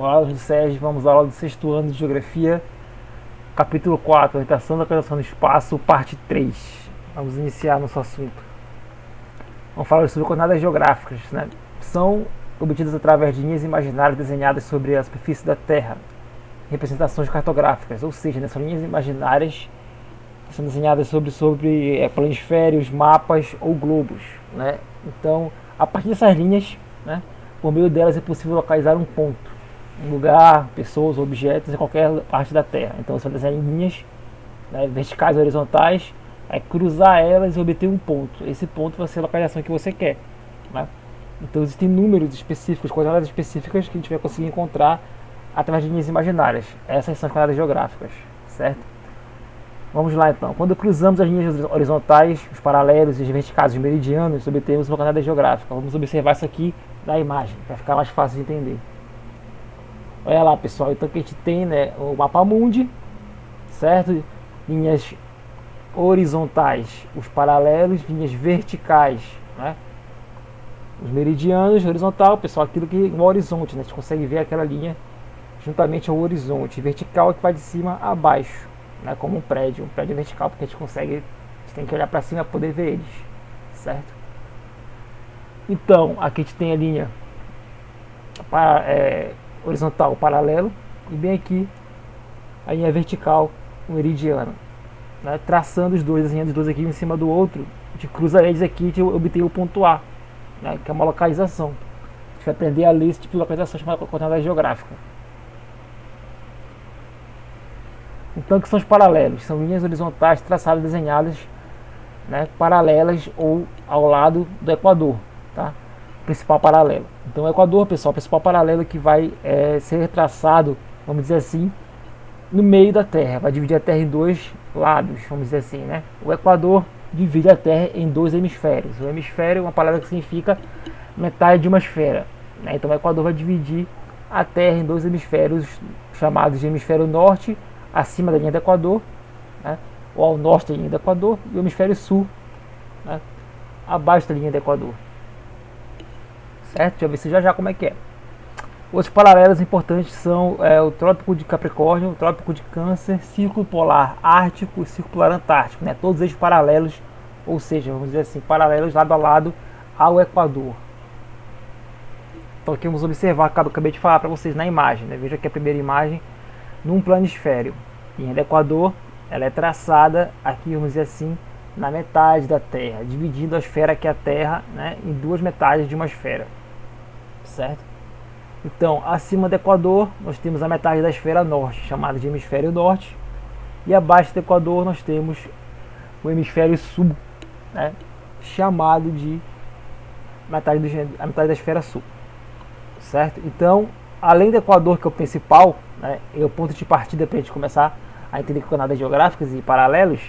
Olá, eu sou o Sérgio, vamos à aula do sexto ano de Geografia, capítulo 4, orientação da localização do espaço, parte 3. Vamos iniciar nosso assunto. Vamos falar sobre coordenadas geográficas, né? São obtidas através de linhas imaginárias desenhadas sobre a superfície da Terra, representações cartográficas, ou seja, são linhas imaginárias que são desenhadas sobre planisférios, mapas ou globos, né? Então, a partir dessas linhas, né, por meio delas é possível localizar um ponto, um lugar, pessoas, objetos em qualquer parte da Terra. Então você vai desenhar linhas, né, verticais e horizontais, cruzar elas e obter um ponto. Esse ponto vai ser a localização que você quer, né? Então existem números específicos, coordenadas específicas que a gente vai conseguir encontrar através de linhas imaginárias. Essas são as coordenadas geográficas, certo? Vamos lá então. Quando cruzamos as linhas horizontais, os paralelos e os verticais, os meridianos, obtemos uma coordenada geográfica. Vamos observar isso aqui na imagem, para ficar mais fácil de entender. Olha lá, pessoal, então que a gente tem, né, o mapa mundi, certo? Linhas horizontais, os paralelos, linhas verticais, né? Os meridianos, horizontal, pessoal, aquilo que no horizonte, né? A gente consegue ver aquela linha juntamente ao horizonte. Vertical é que vai de cima a baixo, né? Como um prédio vertical, porque a gente tem que olhar para cima para poder ver eles, certo? Então, aqui a gente tem a linha horizontal, paralelo, e bem aqui a linha vertical, o meridiano, né? Traçando os dois, desenhando os dois aqui um em cima do outro, a gente cruza eles aqui e obtém o ponto A, né? Que é uma localização. A gente vai aprender a ler esse tipo de localização chamada coordenada geográfica. Então, o que são os paralelos? São linhas horizontais traçadas, desenhadas, né, paralelas ou ao lado do Equador, tá? Principal paralelo. Então o Equador, pessoal, o principal paralelo que vai ser traçado, vamos dizer assim, no meio da Terra. Vai dividir a Terra em dois lados, vamos dizer assim, né? O Equador divide a Terra em dois hemisférios. O hemisfério é uma palavra que significa metade de uma esfera, né? Então o Equador vai dividir a Terra em dois hemisférios, chamados de hemisfério norte, acima da linha do Equador, né, ou ao norte da linha do Equador, e o hemisfério sul, né, abaixo da linha do Equador. Certo? Deixa eu ver se já como é que é. Outros paralelos importantes são o Trópico de Capricórnio, o Trópico de Câncer, Círculo Polar Ártico e Círculo Polar Antártico, né? Todos eles paralelos, ou seja, vamos dizer assim, paralelos lado a lado ao Equador. Então aqui vamos observar, acabei de falar para vocês na imagem, né? Veja aqui a primeira imagem, num planisfério. A linha do Equador, ela é traçada aqui, vamos dizer assim, na metade da Terra, dividindo a esfera que é a Terra, né, em duas metades de uma esfera, certo? Então, acima do Equador, nós temos a metade da esfera norte, chamada de hemisfério norte, e abaixo do Equador nós temos o hemisfério sul, né, chamado de a metade da esfera sul, certo? Então, além do Equador, que é o principal, né, é o ponto de partida para a gente começar a entender coordenadas geográficas e paralelos,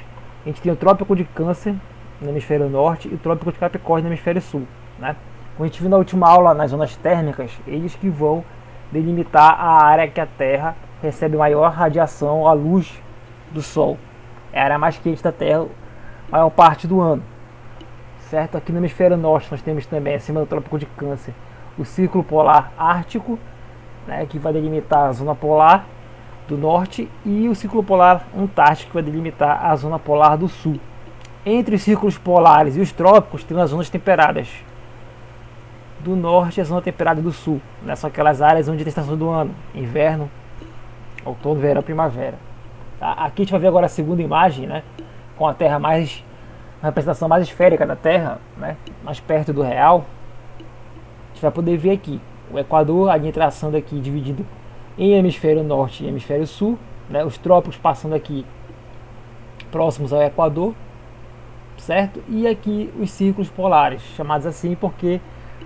a gente tem o Trópico de Câncer no hemisfério norte e o Trópico de Capricórnio no hemisfério sul, né? Como a gente viu na última aula, nas zonas térmicas, eles que vão delimitar a área que a Terra recebe maior radiação à luz do Sol. É a área mais quente da Terra, a maior parte do ano, certo? Aqui no hemisfério norte nós temos também, acima do Trópico de Câncer, o Círculo Polar Ártico, né, que vai delimitar a zona polar do norte, e o Círculo Polar Antártico, que vai delimitar a zona polar do sul. Entre os círculos polares e os trópicos tem as zonas temperadas do norte e a zona temperada do sul, né? São aquelas áreas onde tem a estação do ano: inverno, outono, verão, primavera. Tá? Aqui a gente vai ver agora a segunda imagem, né, com a Terra mais, a representação mais esférica da Terra, né, mais perto do real. A gente vai poder ver aqui o Equador, a linha traçando aqui dividido em hemisfério norte e hemisfério sul, né? Os trópicos passando aqui próximos ao Equador, certo? E aqui os círculos polares, chamados assim porque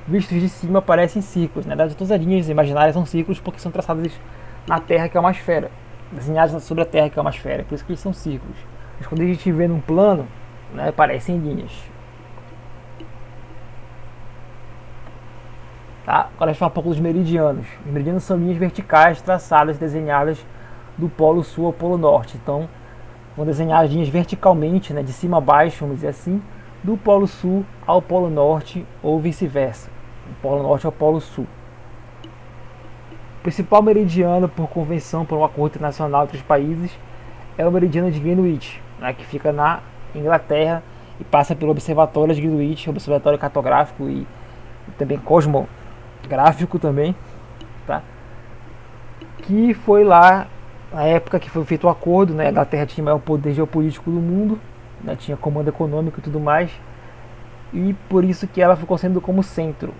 vistos de cima parecem círculos, né? Todas as linhas imaginárias são círculos porque são traçadas na Terra, que é uma esfera, desenhadas sobre a Terra, que é uma esfera, por isso que eles são círculos. Mas quando a gente vê num plano, né, parecem linhas. Tá? Agora a gente fala um pouco dos meridianos. Os meridianos são linhas verticais traçadas, desenhadas do polo sul ao polo norte. Então, vão desenhar as linhas verticalmente, né, de cima a baixo, vamos dizer assim, do polo sul ao polo norte ou vice-versa, do polo norte ao polo sul. principal meridiano por convenção, por um acordo internacional entre os países, é o meridiano de Greenwich, né, que fica na Inglaterra e passa pelo Observatório de Greenwich, Observatório Cartográfico e também Cosmográfico também, tá? Que foi lá na época que foi feito o acordo, né? A Inglaterra tinha o maior poder geopolítico do mundo, né? Tinha comando econômico e tudo mais, e por isso que ela ficou sendo como centro.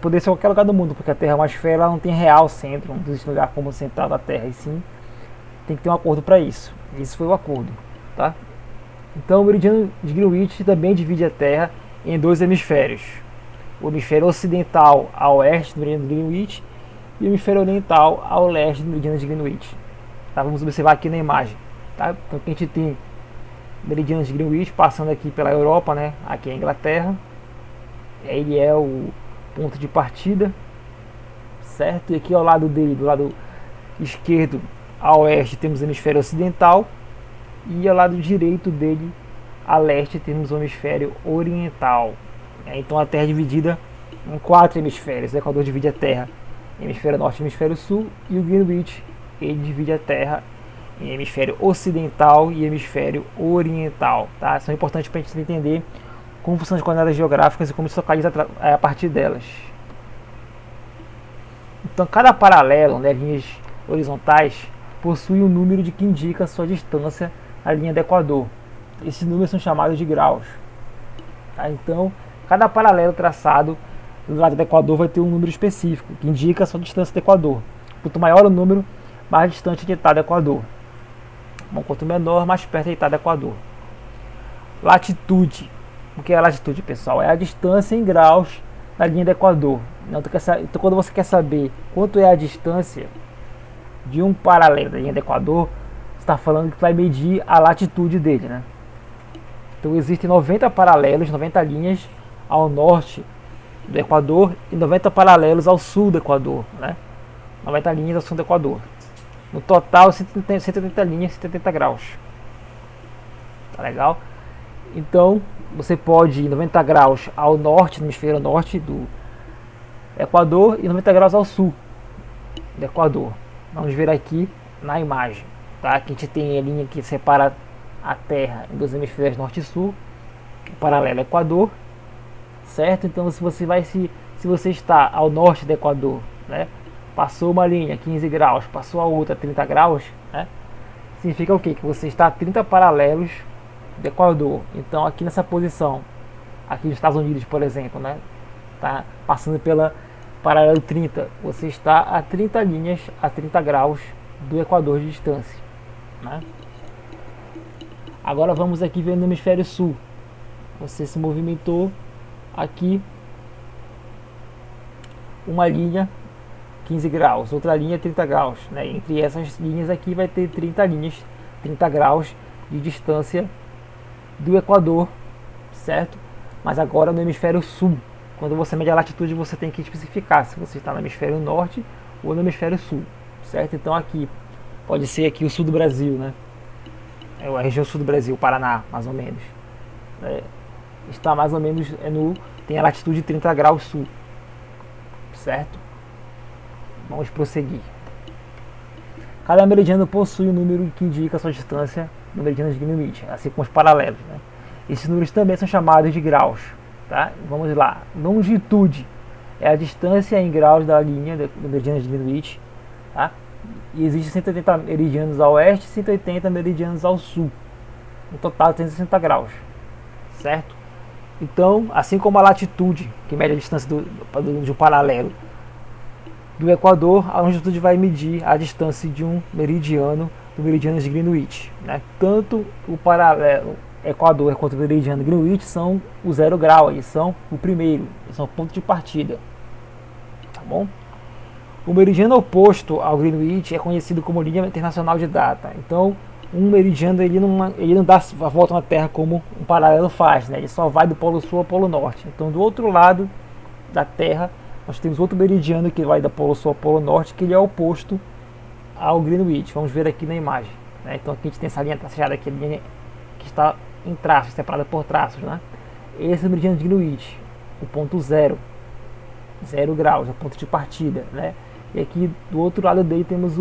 Poderia ser qualquer lugar do mundo, porque a Terra é uma esfera, ela não tem real centro, não existe lugar como central da Terra, e sim tem que ter um acordo para isso. Esse foi o acordo, tá? Então o meridiano de Greenwich também divide a Terra em dois hemisférios: o hemisfério ocidental a oeste do meridiano de Greenwich e o hemisfério oriental ao leste do meridiano de Greenwich. Tá? Vamos observar aqui na imagem, tá? Então aqui a gente tem meridiano de Greenwich passando aqui pela Europa, né? Aqui é a Inglaterra, ele é o ponto de partida, certo? E aqui ao lado dele, do lado esquerdo a oeste, temos o hemisfério ocidental, e ao lado direito dele a leste temos o hemisfério oriental. Então a Terra é dividida em 4 hemisférios. O Equador divide a Terra em hemisfério norte e hemisfério sul, e o Greenwich ele divide a Terra em hemisfério ocidental e hemisfério oriental, tá? Isso é importante para a gente entender como funcionam as coordenadas geográficas e como se localiza a partir delas. Então cada paralelo, né, linhas horizontais, possui um número que indica a sua distância à linha do Equador. Esses números são chamados de graus, tá? Então cada paralelo traçado do lado do Equador vai ter um número específico que indica a sua distância do Equador. Quanto maior o número, mais distante ele está do Equador. Bom, quanto menor, mais perto ele está do Equador. Latitude. O que é a latitude, pessoal? É a distância em graus da linha do Equador. Então, quando você quer saber quanto é a distância de um paralelo da linha do Equador, você está falando que vai medir a latitude dele, né? Então existem 90 paralelos, 90 linhas ao norte do Equador e 90 paralelos ao sul do Equador, né? 90 linhas ao sul do Equador. No total, 180 linhas, 180 graus. Tá legal? Então, você pode ir 90 graus ao norte, no hemisfério norte do Equador, e 90 graus ao sul do Equador. Vamos ver aqui na imagem, tá? Aqui a gente tem a linha que separa a Terra em dois hemisférios norte e sul, o paralelo Equador, certo? Então, se você está ao norte do Equador, né? Passou uma linha 15 graus, passou a outra 30 graus, né? Significa o quê? Que você está a 30 paralelos do Equador. Então aqui nessa posição, aqui nos Estados Unidos, por exemplo, né? Tá passando pela paralelo 30, você está a 30 linhas, a 30 graus do Equador de distância, né? Agora vamos aqui ver no hemisfério sul. Você se movimentou aqui uma linha 15 graus, outra linha 30 graus, né? Entre essas linhas aqui vai ter 30 linhas, 30 graus de distância do Equador, certo? Mas agora no hemisfério sul. Quando você mede a latitude, você tem que especificar se você está no hemisfério norte ou no hemisfério sul, certo? Então aqui pode ser aqui o sul do Brasil, né? É a região sul do Brasil, Paraná, mais ou menos. Está mais ou menos tem a latitude 30 graus sul, certo? Vamos prosseguir. Cada meridiano possui um número que indica a sua distância no meridiano de Greenwich, assim como os paralelos, né? Esses números também são chamados de graus, tá? Vamos lá. Longitude é a distância em graus da linha do meridiano de Greenwich, tá? E existem 180 meridianos ao oeste e 180 meridianos ao sul. No total 360 graus, certo? Então, assim como a latitude, que mede a distância de um paralelo do Equador, a longitude vai medir a distância de um meridiano do meridiano de Greenwich, né? Tanto o paralelo Equador quanto o meridiano de Greenwich são o 0 grau, eles são o primeiro, eles são o ponto de partida, tá bom? O meridiano oposto ao Greenwich é conhecido como linha internacional de data. Então, um meridiano ele não dá a volta na Terra como um paralelo faz, né? Ele só vai do polo sul ao polo norte. Então, do outro lado da Terra, nós temos outro meridiano que vai da polo sul ao polo norte, que ele é oposto ao Greenwich. Vamos ver aqui na imagem, né? Então aqui a gente tem essa linha traçada aqui, a linha que está em traços, separada por traços, né? Esse é o meridiano de Greenwich, o ponto 0 graus, é o ponto de partida, né? E aqui do outro lado dele temos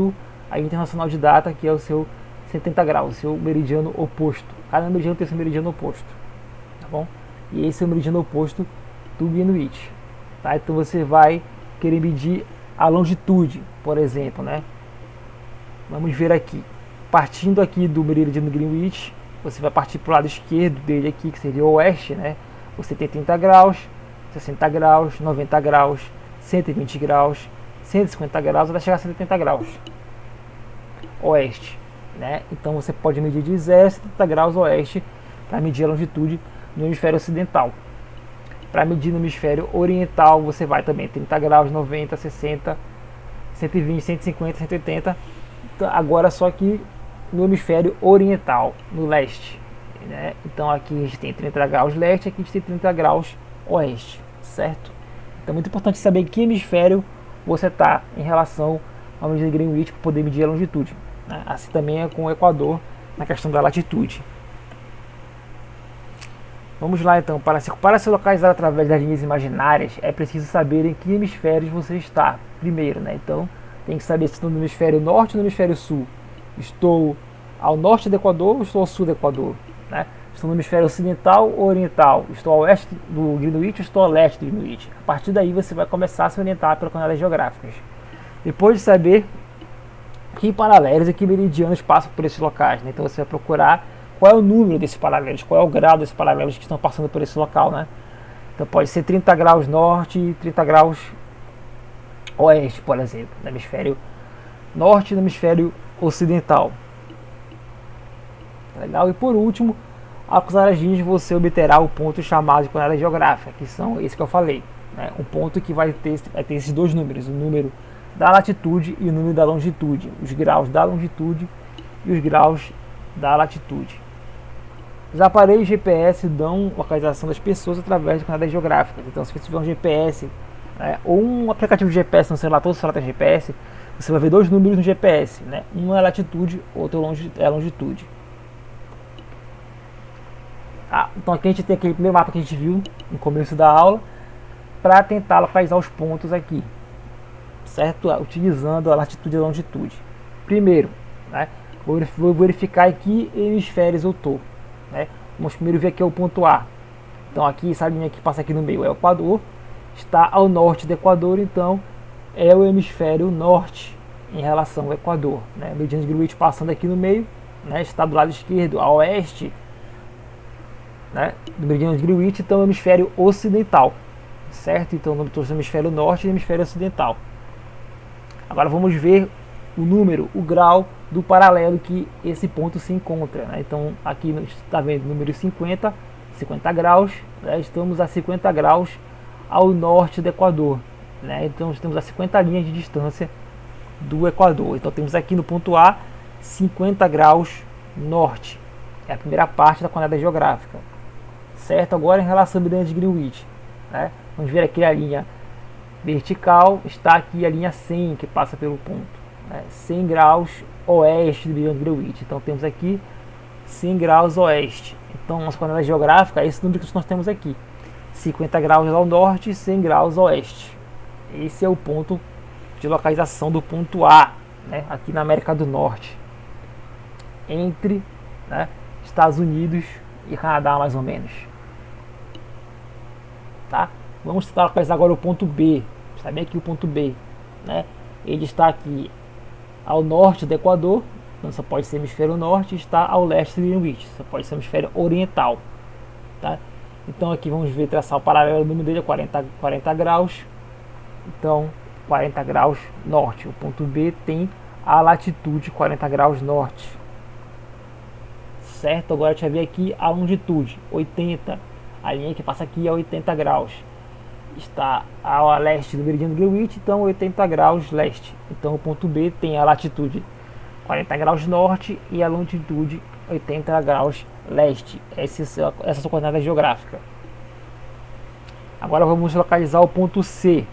a internacional de data, que é o seu 70 graus, o seu meridiano oposto. Cada meridiano tem seu meridiano oposto, tá bom? E esse é o meridiano oposto do Greenwich, tá? Então você vai querer medir a longitude, por exemplo, né? Vamos ver aqui. Partindo aqui do meridiano Greenwich, você vai partir para o lado esquerdo dele aqui, que seria o oeste, né? Você tem 30 graus, 60 graus, 90 graus, 120 graus, 150 graus, até chegar a 180 graus oeste, né? Então você pode medir de 0 a 70 graus oeste para medir a longitude no hemisfério ocidental. Para medir no hemisfério oriental, você vai também 30 graus, 90, 60, 120, 150, 180. Agora só que no hemisfério oriental, no leste, né? Então aqui a gente tem 30 graus leste, aqui a gente tem 30 graus oeste, certo? Então é muito importante saber em que hemisfério você está em relação ao medida de Greenwich para poder medir a longitude, né? Assim também é com o Equador na questão da latitude. Vamos lá então, para se localizar através das linhas imaginárias, é preciso saber em que hemisférios você está primeiro, né? Então tem que saber se estou no hemisfério norte ou no hemisfério sul. Estou ao norte do Equador ou estou ao sul do Equador, né? Estou no hemisfério ocidental ou oriental. Estou ao oeste do Greenwich ou estou ao leste do Greenwich. A partir daí você vai começar a se orientar pelas coordenadas geográficas. Depois de saber que paralelos e que meridianos passam por esses locais, né? Então você vai procurar qual é o número desses paralelos, qual é o grau desses paralelos que estão passando por esse local, né? Então pode ser 30 graus norte e 30 graus oeste, por exemplo, no hemisfério norte e no hemisfério ocidental. Legal? E por último, ao cruzar as linhas você obterá o ponto chamado de coordenada geográfica, que são esse que eu falei, né? Um ponto que vai ter esses dois números, o número da latitude e o número da longitude, os graus da longitude e os graus da latitude. Os aparelhos GPS dão localização das pessoas através de coordenadas geográficas. Então, se você tiver um GPS, né, ou um aplicativo de GPS no celular, todo celular tem GPS, você vai ver dois números no GPS, né? Um é latitude, outro é longitude. Então aqui a gente tem aquele primeiro mapa que a gente viu no começo da aula, para tentar localizar os pontos aqui, certo? Utilizando a latitude e a longitude. Primeiro, né, vou verificar em que hemisférios eu estou, né? Vamos primeiro ver aqui o ponto A. Então aqui, essa linha que passa aqui no meio é o Equador, está ao norte do Equador, então é o hemisfério norte em relação ao Equador, né? O meridiano de Greenwich passando aqui no meio, né, está do lado esquerdo, a oeste, né, do meridiano de Greenwich, então é o hemisfério ocidental, certo? Então eu estou no hemisfério norte e no hemisfério ocidental. Agora vamos ver o número, o grau do paralelo que esse ponto se encontra, né? Então aqui está vendo o número 50 graus, né? Estamos a 50 graus ao norte do Equador, né? Então estamos a 50 linhas de distância do Equador. Então temos aqui no ponto A 50 graus norte, é a primeira parte da coordenada geográfica, certo? Agora em relação ao meridiano de Greenwich, né? Vamos ver aqui a linha vertical, está aqui a linha 100 que passa pelo ponto, né? 100 graus oeste do meridiano de Greenwich. Então temos aqui 100 graus oeste. Então nossa coordenada geográfica é esse número que nós temos aqui, 50 graus ao norte e 100 graus oeste. Esse é o ponto de localização do ponto A, né, aqui na América do Norte, entre, né, Estados Unidos e Canadá, mais ou menos. Tá? Vamos tentar localizar agora o ponto B. Está bem aqui o ponto B, né? Ele está aqui ao norte do Equador, então só pode ser hemisfério norte, e está ao leste do Greenwich, só pode ser hemisfério oriental, tá? Então aqui vamos ver, traçar o paralelo, o número dele é 40 graus, então 40 graus norte. O ponto B tem a latitude 40 graus norte, certo? Agora a gente vai ver aqui a longitude, 80, a linha que passa aqui é 80 graus, está a leste do meridiano de Greenwich, então 80 graus leste. Então o ponto B tem a latitude 40 graus norte e a longitude 80 graus leste. Essa é a sua coordenada geográfica. Agora vamos localizar o ponto C.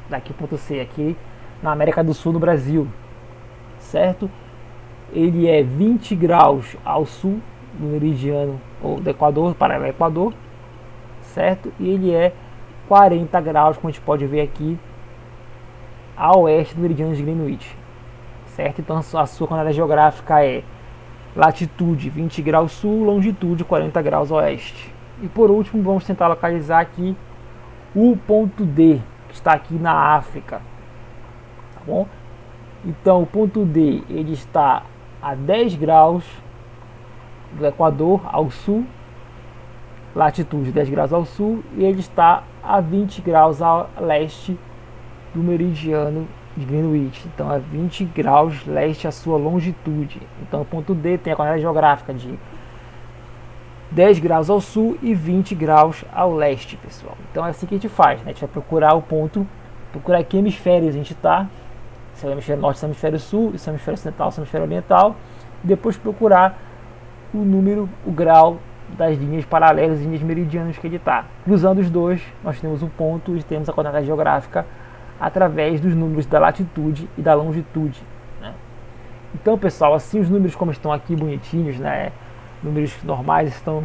Daqui o ponto C, aqui na América do Sul, no Brasil, certo? Ele é 20 graus ao sul do meridiano ou do Equador, paralelo ao Equador, certo? E ele é 40 graus, como a gente pode ver aqui, a oeste do meridiano de Greenwich, certo? Então a sua coordenada geográfica é latitude 20 graus sul, longitude 40 graus oeste. E por último, vamos tentar localizar aqui o ponto D, que está aqui na África, tá bom? Então o ponto D, ele está a 10 graus do Equador ao sul, latitude 10 graus ao sul, e ele está a 20 graus a leste do meridiano de Greenwich. Então é 20 graus leste a sua longitude. Então o ponto D tem a coordenada geográfica de 10 graus ao sul e 20 graus ao leste, pessoal. Então é assim que a gente faz, né? A gente vai procurar o ponto, procurar que hemisfério a gente está, se é o hemisfério norte, se é o hemisfério sul, se é o hemisfério ocidental, se é o hemisfério oriental, e depois procurar o número, o grau das linhas paralelas e linhas meridianas que ele está. Cruzando os dois, nós temos um ponto e temos a coordenada geográfica através dos números da latitude e da longitude, né? Então, pessoal, assim os números como estão aqui bonitinhos, né? Números normais estão...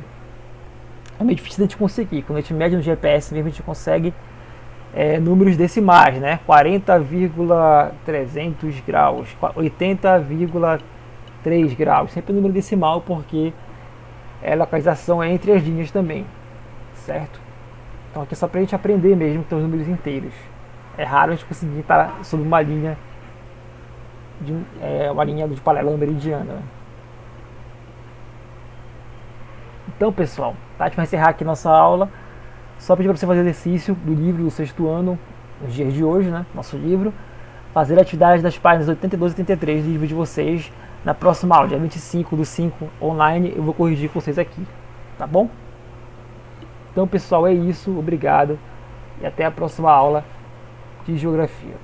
É meio difícil de a gente conseguir. Quando a gente mede no GPS mesmo, a gente consegue números decimais, né? 40,300 graus, 80,3 graus. Sempre número decimal, porque a localização é entre as linhas também, certo? Então aqui é só para a gente aprender mesmo que tem os números inteiros. É raro a gente conseguir estar sobre uma linha de paralela meridiana. Então, pessoal, tá? A gente vai encerrar aqui nossa aula. Só pedir para você fazer exercício do livro do sexto ano, nos dias de hoje, né? Nosso livro. Fazer atividades das páginas 82 e 83 do livro de vocês. Na próxima aula, dia 25/5 online, eu vou corrigir com vocês aqui, tá bom? Então, pessoal, é isso. Obrigado e até a próxima aula de geografia.